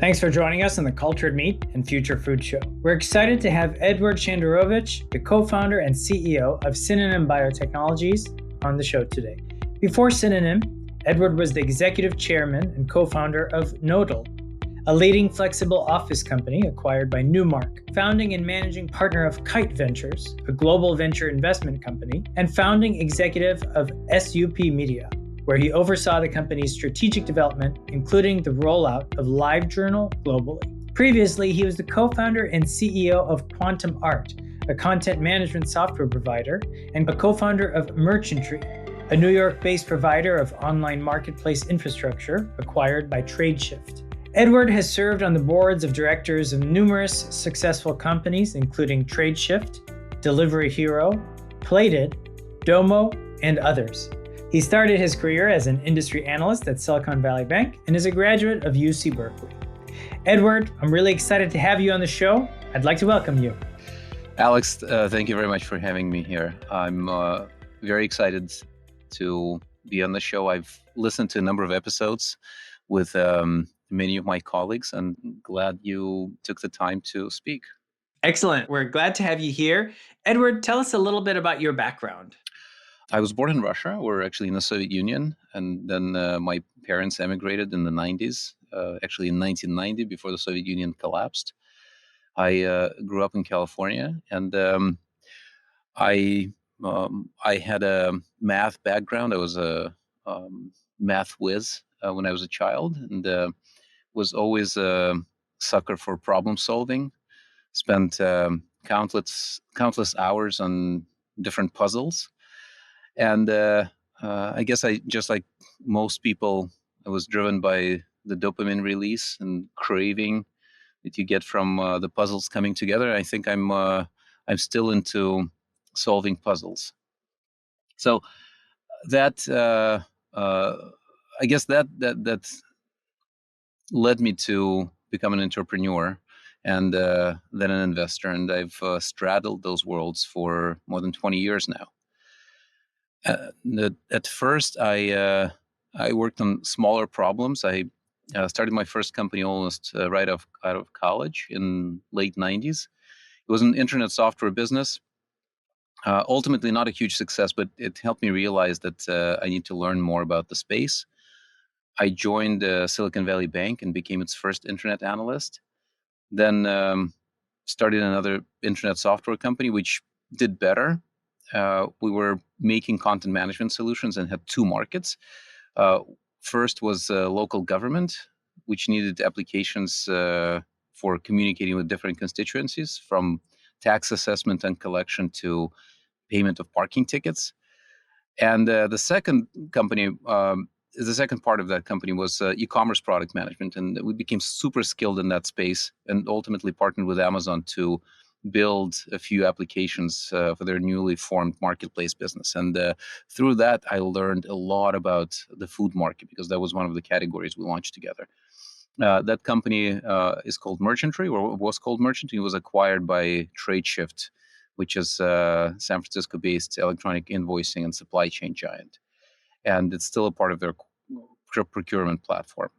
Thanks for joining us on the Cultured Meat and Future Food Show. We're excited to have Edward Shenderovich, the co-founder and CEO of Synonym Biotechnologies, on the show today. Before Synonym, Edward was the executive chairman and co-founder of Nodal, a leading flexible office company acquired by Newmark, founding and managing partner of Kite Ventures, a global venture investment company, and founding executive of SUP Media, where he oversaw the company's strategic development, including the rollout of LiveJournal globally. Previously, he was the co-founder and CEO of Quantum Art, a content management software provider, and a co-founder of Merchantry, a New York-based provider of online marketplace infrastructure acquired by TradeShift. Edward has served on the boards of directors of numerous successful companies, including TradeShift, Delivery Hero, Plated, Domo, and others. He started his career as an industry analyst at Silicon Valley Bank and is a graduate of UC Berkeley. Edward, I'm really excited to have you on the show. I'd like to welcome you. Alex, thank you very much for having me here. I'm very excited to be on the show. I've listened to a number of episodes with many of my colleagues and glad you took the time to speak. Excellent. We're glad to have you here. Edward, tell us a little bit about your background. I was born in Russia. We're actually in the Soviet Union. And then my parents emigrated in the 90s, actually in 1990, before the Soviet Union collapsed. I grew up in California, and I had a math background. I was a math whiz when I was a child, and was always a sucker for problem solving. Spent countless hours on different puzzles. And I guess I, just like most people, I was driven by the dopamine release and craving that you get from the puzzles coming together. I think I'm still into solving puzzles. So that I guess that led me to become an entrepreneur and then an investor, and I've straddled those worlds for more than 20 years now. At first, I worked on smaller problems. I started my first company almost right out of college in late 90s. It was an internet software business. Ultimately, not a huge success, but it helped me realize that I need to learn more about the space. I joined Silicon Valley Bank and became its first internet analyst. Then started another internet software company, which did better. We were making content management solutions and had two markets. First was local government, which needed applications for communicating with different constituencies, from tax assessment and collection to payment of parking tickets. And the second part of that company was e-commerce product management. And we became super skilled in that space and ultimately partnered with Amazon to build a few applications for their newly formed marketplace business. And through that, I learned a lot about the food market because that was one of the categories we launched together. That company is called Merchantry, or was called Merchantry. It was acquired by TradeShift, which is a San Francisco-based electronic invoicing and supply chain giant. And it's still a part of their procurement platform.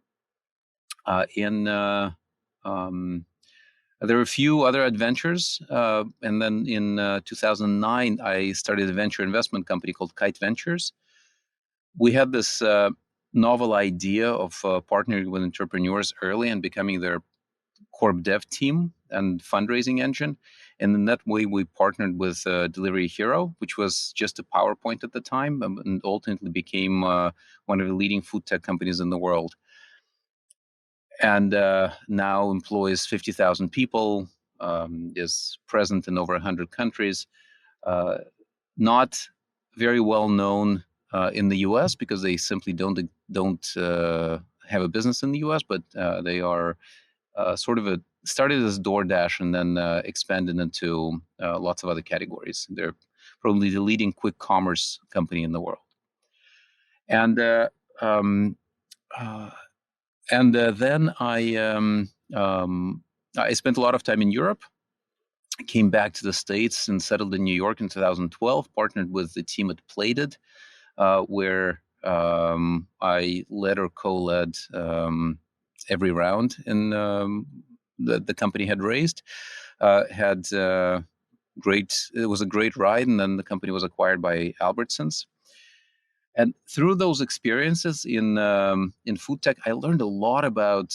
There were a few other adventures, and then in 2009, I started a venture investment company called Kite Ventures. We had this novel idea of partnering with entrepreneurs early and becoming their corp dev team and fundraising engine. And in that way, we partnered with Delivery Hero, which was just a PowerPoint at the time, and ultimately became one of the leading food tech companies in the world. And now employs 50,000 people, is present in over 100 countries. Not very well known in the U.S. because they simply don't have a business in the U.S. But they are started as DoorDash and then expanded into lots of other categories. They're probably the leading quick commerce company in the world. And then I spent a lot of time in Europe. I came back to the States and settled in New York in 2012, partnered with the team at Plated, where I led or co-led every round in the company had raised. Had great. It was a great ride, and then the company was acquired by Albertsons. And through those experiences in food tech, I learned a lot about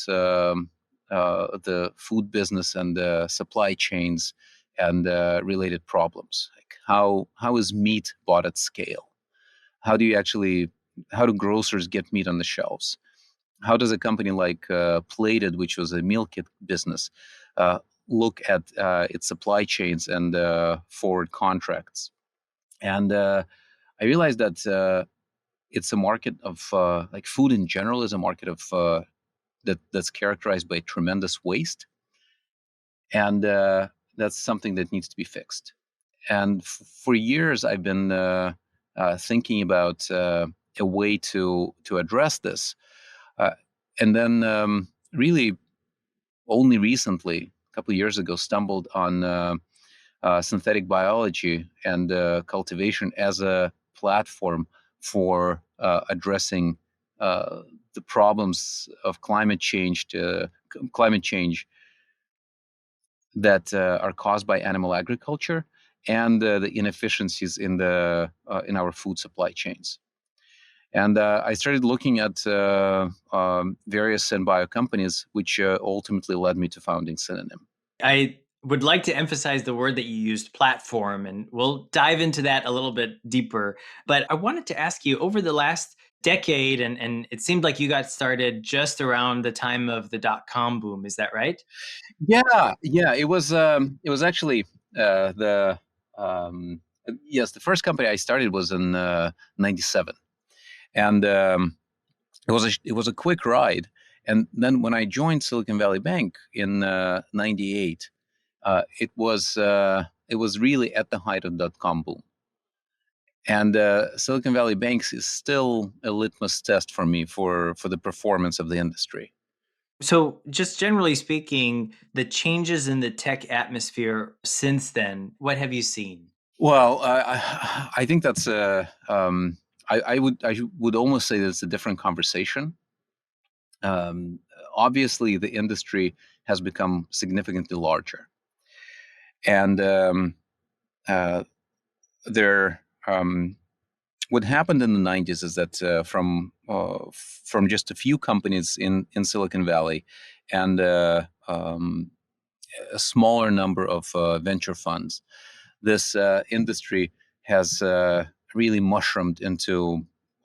the food business and supply chains and related problems. Like how is meat bought at scale? How do you actually how do grocers get meat on the shelves? How does a company like Plated, which was a meal kit business, uh, look at its supply chains and forward contracts? And I realized that it's a market of like food in general is a market of that's characterized by tremendous waste, and that's something that needs to be fixed. And for years, I've been thinking about a way to address this, uh, and then really only recently, a couple of years ago, stumbled on synthetic biology and cultivation as a platform for addressing uh, the problems of climate change that are caused by animal agriculture and the inefficiencies in our food supply chains. And I started looking at various synbio companies, which ultimately led me to founding Synonym. I would like to emphasize the word that you used, platform, and we'll dive into that a little bit deeper. But I wanted to ask you over the last decade, and it seemed like you got started just around the time of the dot-com boom. Is that right? Yeah. It was actually the yes, the first company I started was in '97, and it was a quick ride. And then when I joined Silicon Valley Bank in '98, it was really at the height of dot-com boom. And Silicon Valley Banks is still a litmus test for me for the performance of the industry. So, just generally speaking, the changes in the tech atmosphere since then, what have you seen? Well, I think that's I would almost say that it's a different conversation. Um, Obviously, the industry has become significantly larger, and uh, there. What happened in the '90s is that from just a few companies in Silicon Valley, and a smaller number of venture funds, this industry has really mushroomed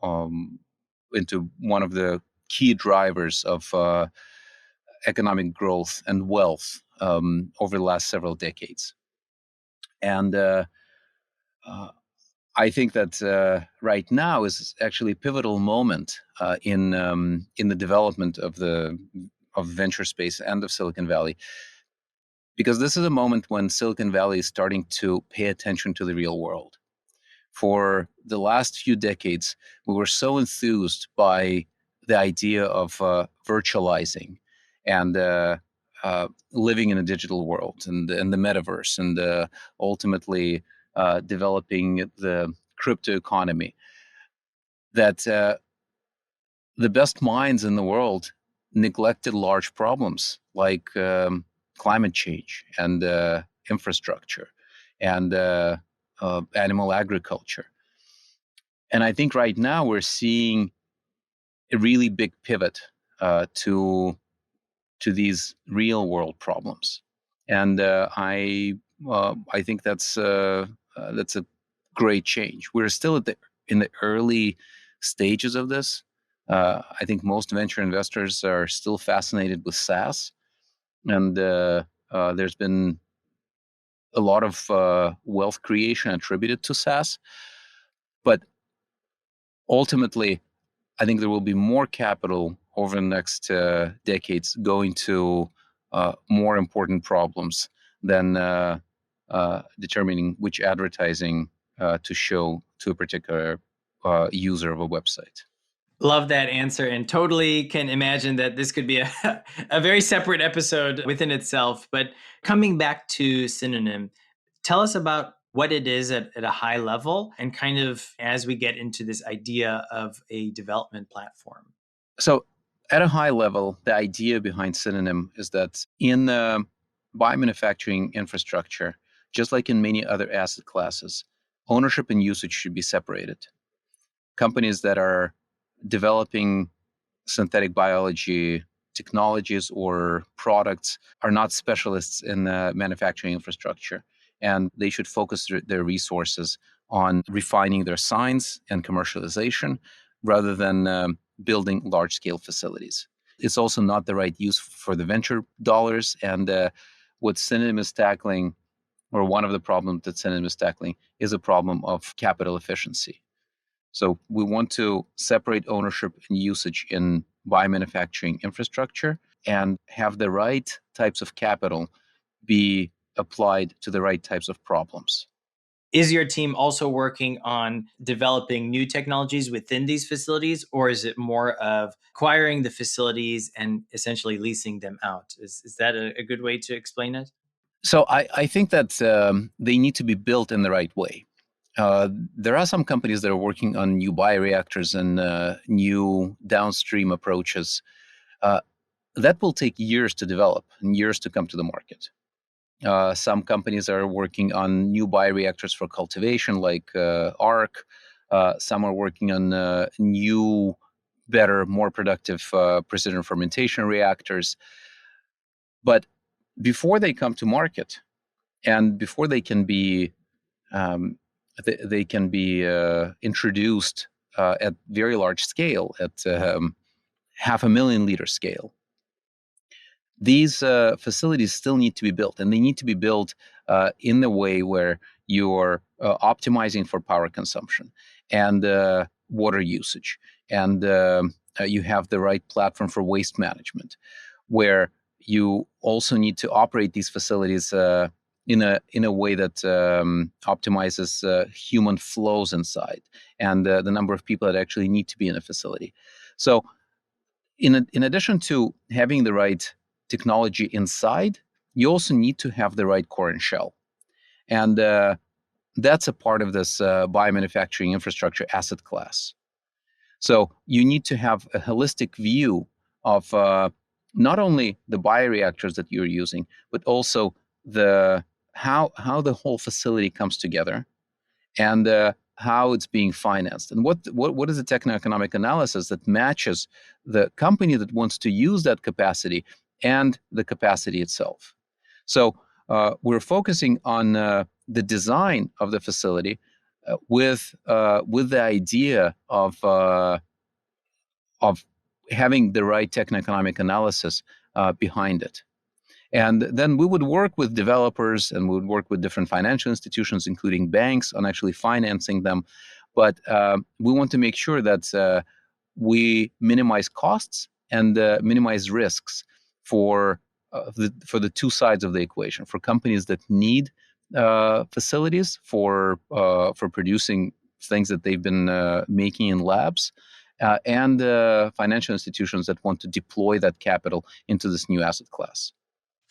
um, into one of the key drivers of economic growth and wealth over the last several decades. And uh, I think that right now is actually a pivotal moment in the development of venture space and of Silicon Valley, because this is a moment when Silicon Valley is starting to pay attention to the real world. For the last few decades, we were so enthused by the idea of virtualizing and living in a digital world and the metaverse and ultimately developing the crypto economy that the best minds in the world neglected large problems like climate change and infrastructure and animal agriculture. And I think right now we're seeing a really big pivot to these real world problems, and I think that's a great change. We're still in the early stages of this. I think most venture investors are still fascinated with SaaS, and there's been a lot of wealth creation attributed to SaaS, but ultimately I think there will be more capital over the next decades going to more important problems than determining which advertising to show to a particular user of a website. Love that answer, and totally can imagine that this could be a, a very separate episode within itself. But coming back to Synonym, tell us about what it is at a high level and kind of as we get into this idea of a development platform. So At a high level, the idea behind Synonym is that in biomanufacturing infrastructure, just like in many other asset classes, ownership and usage should be separated. Companies that are developing synthetic biology technologies or products are not specialists in manufacturing infrastructure, and they should focus their resources on refining their science and commercialization rather than building large scale facilities. It's also not the right use for the venture dollars. And what Synonym is tackling, or one of the problems that Synonym is tackling, is a problem of capital efficiency. So we want to separate ownership and usage in biomanufacturing infrastructure and have the right types of capital be applied to the right types of problems. Is your team also working on developing new technologies within these facilities, or is it more of acquiring the facilities and essentially leasing them out? Is that a good way to explain it? So I think that they need to be built in the right way. There are some companies that are working on new bioreactors and new downstream approaches. Uh, that will take years to develop and years to come to the market. Some companies are working on new bioreactors for cultivation, like ARC. Some are working on new, better, more productive precision fermentation reactors. But before they come to market and before they can be introduced at very large scale, at 500,000 liter scale, these facilities still need to be built, and they need to be built in the way where you're optimizing for power consumption and water usage, and you have the right platform for waste management, where you also need to operate these facilities in a way that optimizes human flows inside and the number of people that actually need to be in a facility. So in addition to having the right technology inside, you also need to have the right core and shell. And that's a part of this biomanufacturing infrastructure asset class. So you need to have a holistic view of not only the bioreactors that you're using, but also the how the whole facility comes together, and how it's being financed, and what is the techno-economic analysis that matches the company that wants to use that capacity and the capacity itself. So we're focusing on the design of the facility with the idea of having the right techno-economic analysis behind it. And then we would work with developers and we would work with different financial institutions, including banks, on actually financing them. But we want to make sure that we minimize costs and minimize risks for the two sides of the equation. For companies that need facilities for producing things that they've been making in labs, and financial institutions that want to deploy that capital into this new asset class.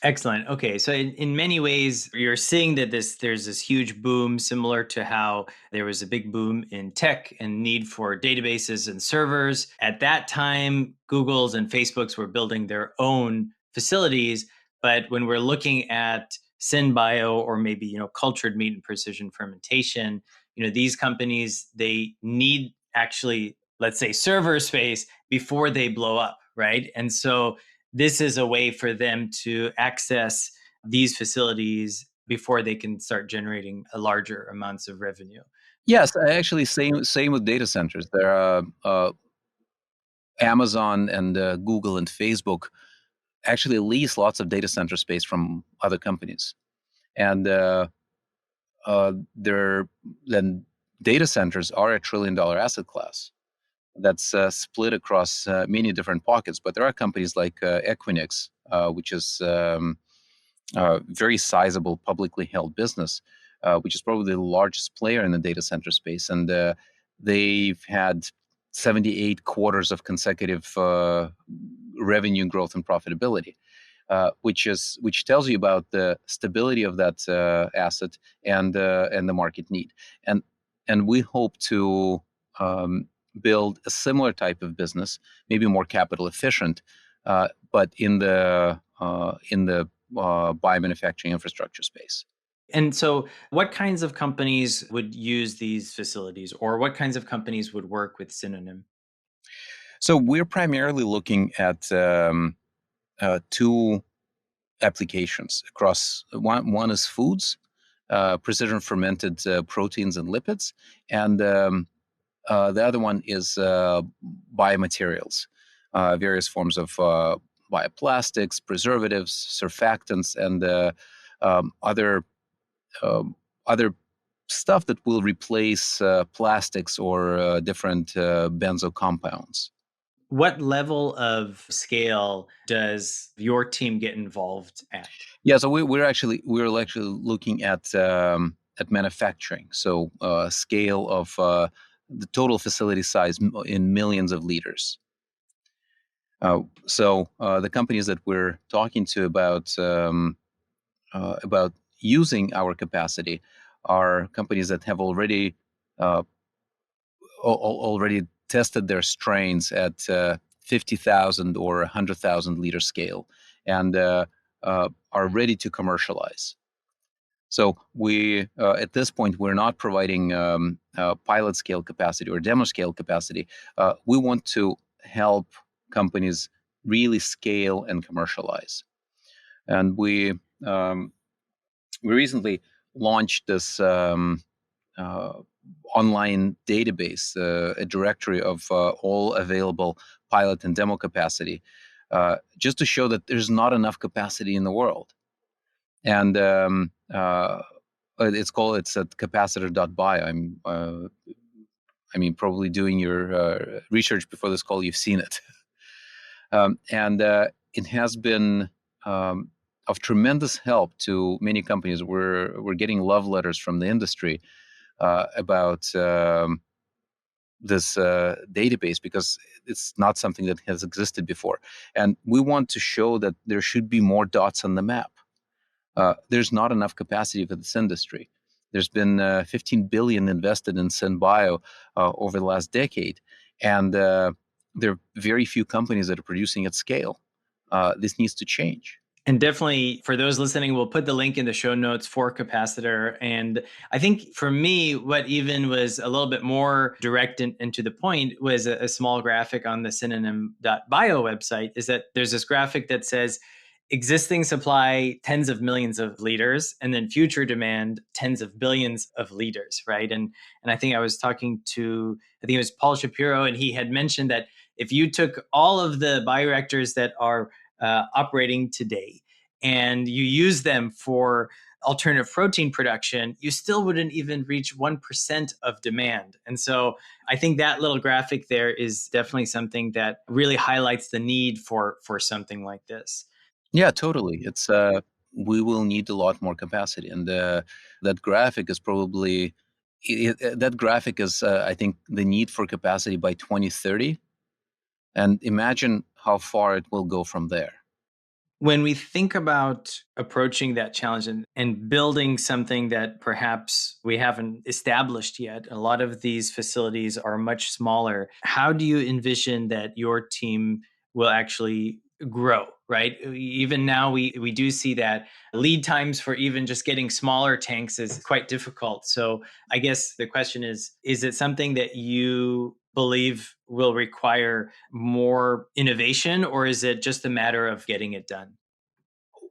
Excellent. Okay. So in many ways, you're seeing that there's this huge boom, similar to how there was a big boom in tech and need for databases and servers. At that time, Google's and Facebook's were building their own facilities. But when we're looking at SynBio or maybe, cultured meat and precision fermentation, these companies, they need actually, let's say, server space before they blow up, right? And so this is a way for them to access these facilities before they can start generating a larger amounts of revenue. Yes, actually, same with data centers. There are Amazon and Google and Facebook actually lease lots of data center space from other companies, and they're then data centers are $1 trillion asset class that's split across many different pockets. But there are companies like Equinix, which is very sizable publicly held business, which is probably the largest player in the data center space. And they've had 78 quarters of consecutive revenue growth and profitability, which tells you about the stability of that asset and the market need. And we hope to build a similar type of business, maybe more capital efficient, but in the biomanufacturing infrastructure space. And so, what kinds of companies would use these facilities, or what kinds of companies would work with Synonym? So we're primarily looking at two applications across. One is foods, precision fermented proteins and lipids, and the other one is biomaterials, various forms of bioplastics, preservatives, surfactants, and other other stuff that will replace plastics or different benzo compounds. What level of scale does your team get involved at? Yeah, so we're actually looking at manufacturing. So scale of the total facility size in millions of liters. So the companies that we're talking to about using our capacity are companies that have uh, already tested their strains at 50,000 or 100,000 liter scale, and are ready to commercialize. So we, at this point, we're not providing pilot scale capacity or demo scale capacity. We want to help companies really scale and commercialize. And um, we recently launched this uh, online database, a directory of all available pilot and demo capacity, just to show that there's not enough capacity in the world. And it's at capacitor.bio. I mean, probably doing your research before this call, you've seen it. And it has been of tremendous help to many companies. We're getting love letters from the industry about this database, because it's not something that has existed before. And we want to show that there should be more dots on the map. There's not enough capacity for this industry. There's been 15 billion invested in SynBio over the last decade, and there are very few companies that are producing at scale. This needs to change. And definitely for those listening, we'll put the link in the show notes for Capacitor. And I think for me, what even was a little bit more direct and to the point was a small graphic on the synonym.bio website. Is that there's this graphic that says existing supply tens of millions of liters, and then future demand tens of billions of liters, right? And I think I was talking to, I think it was Paul Shapiro, and he had mentioned that if you took all of the bioreactors that are operating today and you use them for alternative protein production, you still wouldn't even reach 1% of demand. And so I think that little graphic there is definitely something that really highlights the need for something like this. Yeah, totally. It's we will need a lot more capacity, and that graphic is probably that graphic is I think the need for capacity by 2030, and imagine how far it will go from there. When we think about approaching that challenge and building something that perhaps we haven't established yet, a lot of these facilities are much smaller. How do you envision that your team will actually grow, right? Even now, we do see that lead times for even just getting smaller tanks is quite difficult. So I guess the question is it something that you believe will require more innovation, or is it just a matter of getting it done?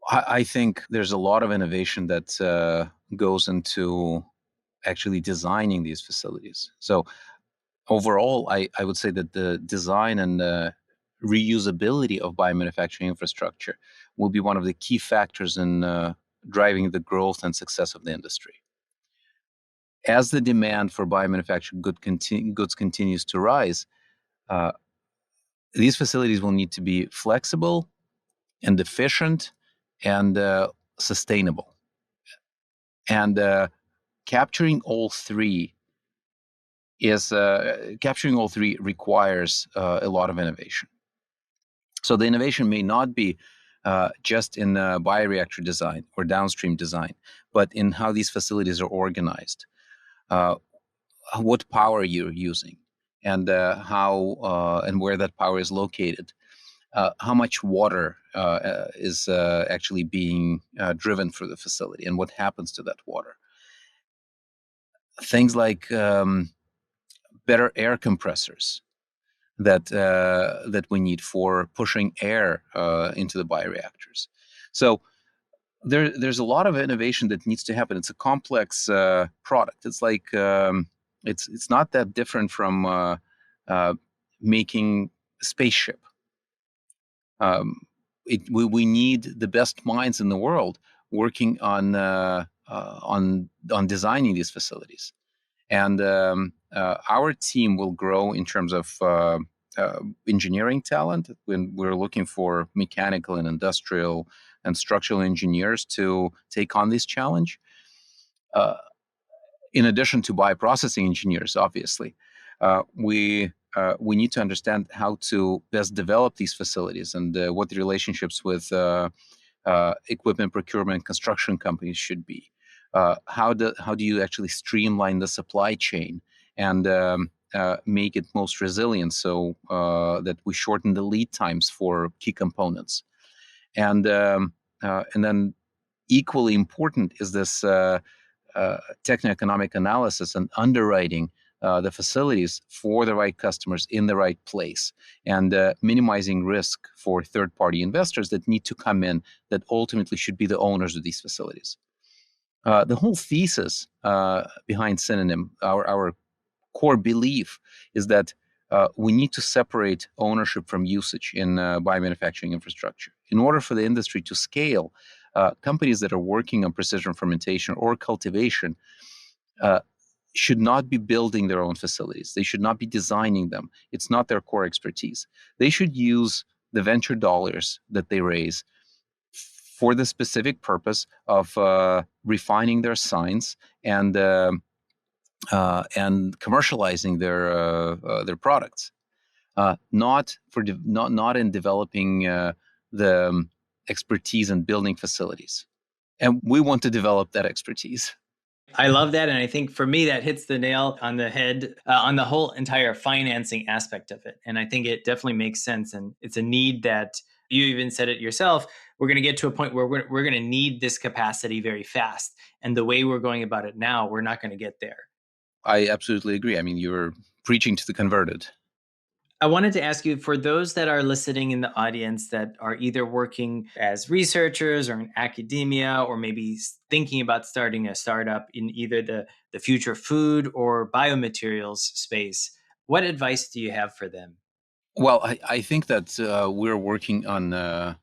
I think there's a lot of innovation that goes into actually designing these facilities. So overall, I would say that the design and reusability of biomanufacturing infrastructure will be one of the key factors in driving the growth and success of the industry. As the demand for biomanufactured goods continues to rise, uh, these facilities will need to be flexible and efficient and sustainable. And capturing all three capturing all three requires a lot of innovation. So the innovation may not be just in bioreactor design or downstream design, but in how these facilities are organized, uh, what power you're using, and how and where that power is located, how much water is actually being driven through the facility, and what happens to that water. Things like better air compressors that we need for pushing air into the bioreactors. So there's a lot of innovation that needs to happen. It's a complex product. It's like it's not that different from making a spaceship. We need the best minds in the world working on designing these facilities, and our team will grow in terms of engineering talent. When we're looking for mechanical and industrial and structural engineers to take on this challenge, uh, in addition to bioprocessing engineers, obviously, we need to understand how to best develop these facilities and what the relationships with equipment procurement construction companies should be. How do you actually streamline the supply chain and make it most resilient so that we shorten the lead times for key components? And then equally important is this techno-economic analysis and underwriting the facilities for the right customers in the right place, and minimizing risk for third-party investors that need to come in that ultimately should be the owners of these facilities. The whole thesis behind Synonym, our core belief, is that we need to separate ownership from usage in biomanufacturing infrastructure. In order for the industry to scale, companies that are working on precision fermentation or cultivation uh, should not be building their own facilities. They should not be designing them. It's not their core expertise. They should use the venture dollars that they raise for the specific purpose of refining their science and commercializing their products, not in developing the expertise and building facilities. And we want to develop that expertise. I love that. And I think for me, that hits the nail on the head on the whole entire financing aspect of it. And I think it definitely makes sense. And it's a need that you even said it yourself. We're going to get to a point where we're going to need this capacity very fast. And the way we're going about it now, we're not going to get there. I absolutely agree. I mean, you're preaching to the converted. I wanted to ask you, for those that are listening in the audience that are either working as researchers or in academia, or maybe thinking about starting a startup in either the future food or biomaterials space, what advice do you have for them? Well, I think that we're working on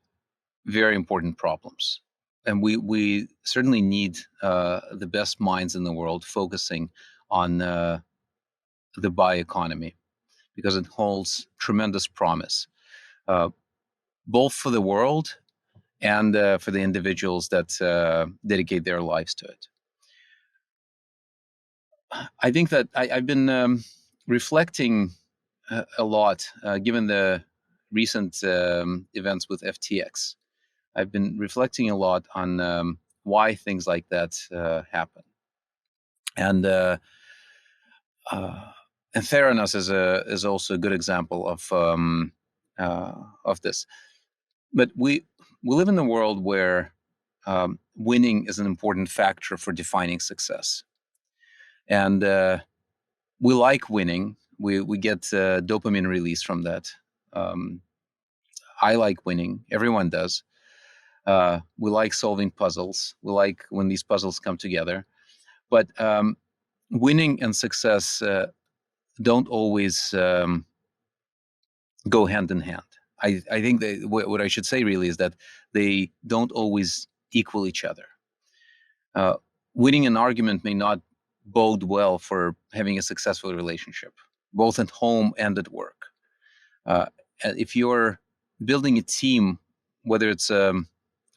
very important problems. And we certainly need the best minds in the world focusing on the bioeconomy, because it holds tremendous promise, uh, both for the world and for the individuals that dedicate their lives to it. I think that I've been reflecting a lot, given the recent events with FTX. I've been reflecting a lot on why things like that happen, and uh, and Theranos is also a good example of this. But we live in a world where winning is an important factor for defining success, and we like winning. We get dopamine release from that. Um, I like winning. Everyone does. We like solving puzzles. We like when these puzzles come together. But winning and success don't always go hand in hand. I think that what I should say really is that they don't always equal each other. Uh, Winning an argument may not bode well for having a successful relationship, both at home and at work. Uh, if you're building a team, whether it's a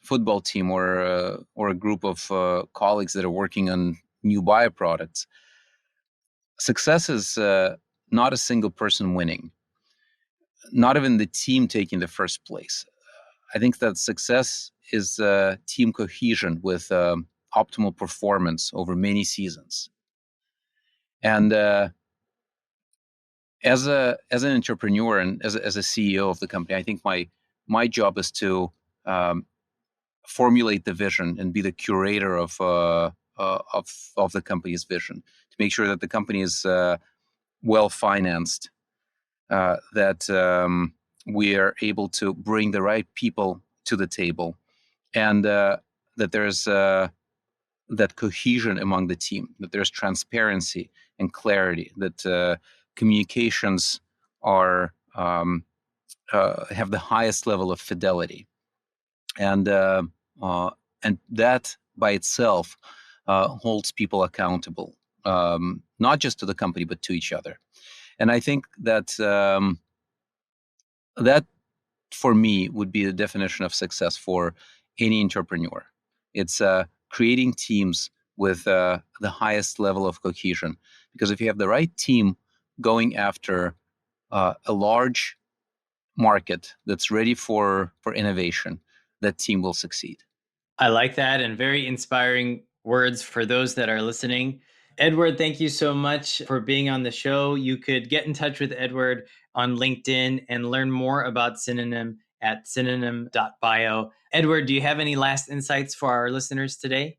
football team or a group of colleagues that are working on new bioproducts, success is not a single person winning, not even the team taking the first place. I think that success is team cohesion with optimal performance over many seasons. And as an entrepreneur and as a CEO of the company, I think my job is to formulate the vision and be the curator of the company's vision, to make sure that the company is well financed, that we are able to bring the right people to the table, and that there's that cohesion among the team, that there's transparency and clarity, that communications are have the highest level of fidelity, and that by itself holds people accountable, not just to the company but to each other. And I think that that for me would be the definition of success for any entrepreneur. It's creating teams with the highest level of cohesion, because if you have the right team going after a large market that's ready for innovation, that team will succeed. I like that, and very inspiring words for those that are listening. Edward, thank you so much for being on the show. You could get in touch with Edward on LinkedIn and learn more about Synonym at synonym.bio. Edward, do you have any last insights for our listeners today?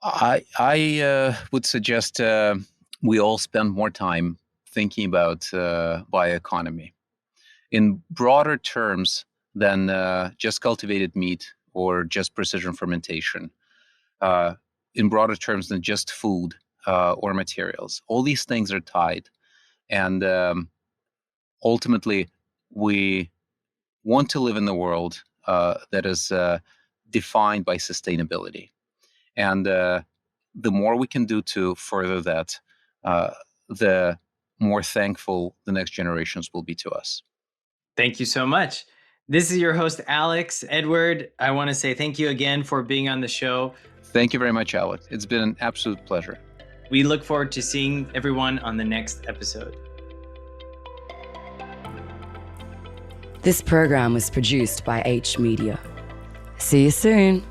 I would suggest we all spend more time thinking about bioeconomy in broader terms than just cultivated meat or just precision fermentation, in broader terms than just food or materials. All these things are tied, and ultimately, we want to live in the world that is defined by sustainability. And the more we can do to further that, the more thankful the next generations will be to us. Thank you so much. This is your host, Alex. Edward, I want to say thank you again for being on the show. Thank you very much, Alex. It's been an absolute pleasure. We look forward to seeing everyone on the next episode. This program was produced by H Media. See you soon.